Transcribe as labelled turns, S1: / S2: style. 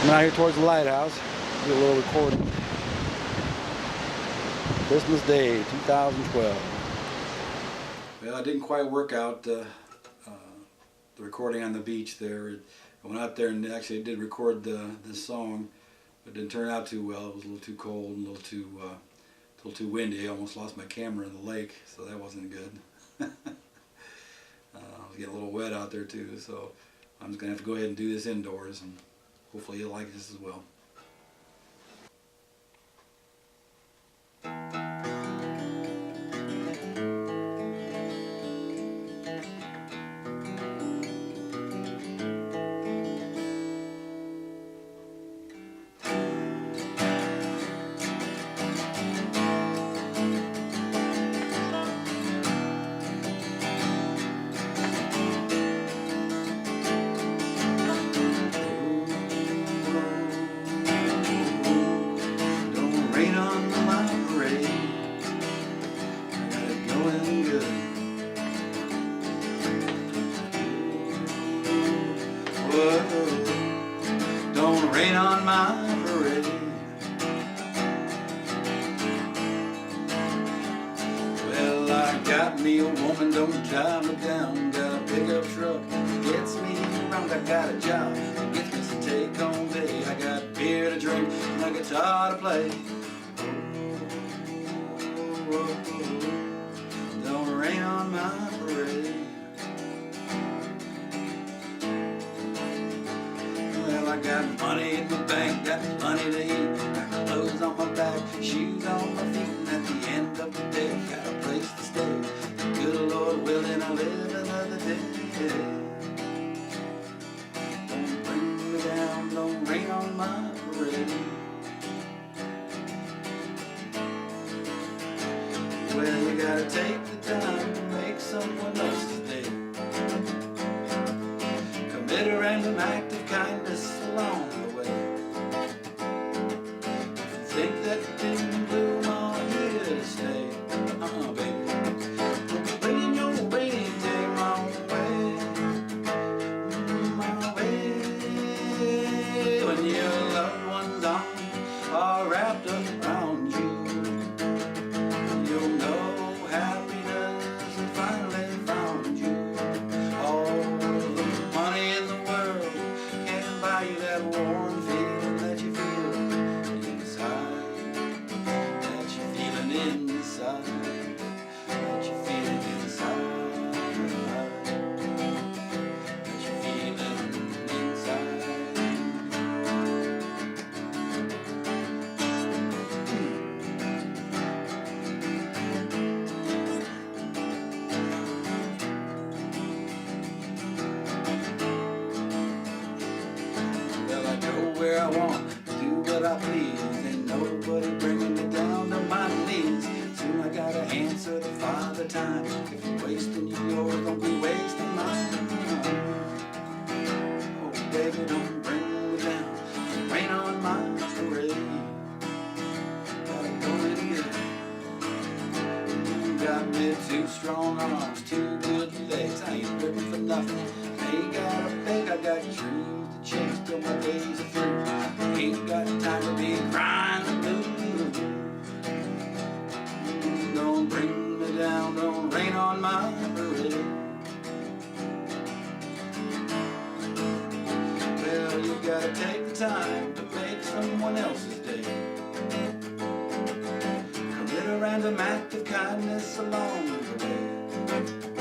S1: I'm out here towards the lighthouse. Do a little recording. Christmas Day, 2012. Well, it didn't quite work out, the recording on the beach there. I went out there and actually did record this song, but it didn't turn out too well. It was a little too cold and a little too windy. I almost lost my camera in the lake, so that wasn't good. I was getting a little wet out there too, so I'm just going to have to go ahead and do this indoors, and hopefully you'll like this as well. Don't rain on my parade. Well, I got me a woman, don't drive me down. Got a pickup truck, gets me around. I got a job, gets me some take home pay. I got beer to drink and a guitar to play. Don't rain on my parade. I got money in the bank, got money to eat, got clothes on my back, shoes on my feet, and at the end of the day, got a place to stay. Good Lord willing, I'll live another day. Don't bring me down, don't rain on my parade. Well, you gotta take the time to make someone else's day. Commit a random act of kindness along the way. Think that you didn't bloom on here to stay. Baby, bringing your way, take my way, my way. When your loved ones are wrapped up around you, you'll know happiness has finally found you. All the money in the world can't buy you that warm feeling that you feel inside, that you're feeling inside, that you're feeling inside, that you're feeling inside. Well, I go where I want, do what I please. Ain't nobody bringing me down to my knees. Soon I gotta answer the Father time. If you're wasting yours, don't be wasting mine. Oh, baby, don't bring me down, don't rain on my parade. Gotta go and get it. You got me two strong arms, two good legs. I ain't looking for nothing. Ain't got a beg, I got dreams to chase till my days are through. Ain't got time to be crying and blue. Don't bring me down, don't rain on my parade. Well, you gotta take the time to make someone else's day. Commit a random act of kindness along the way.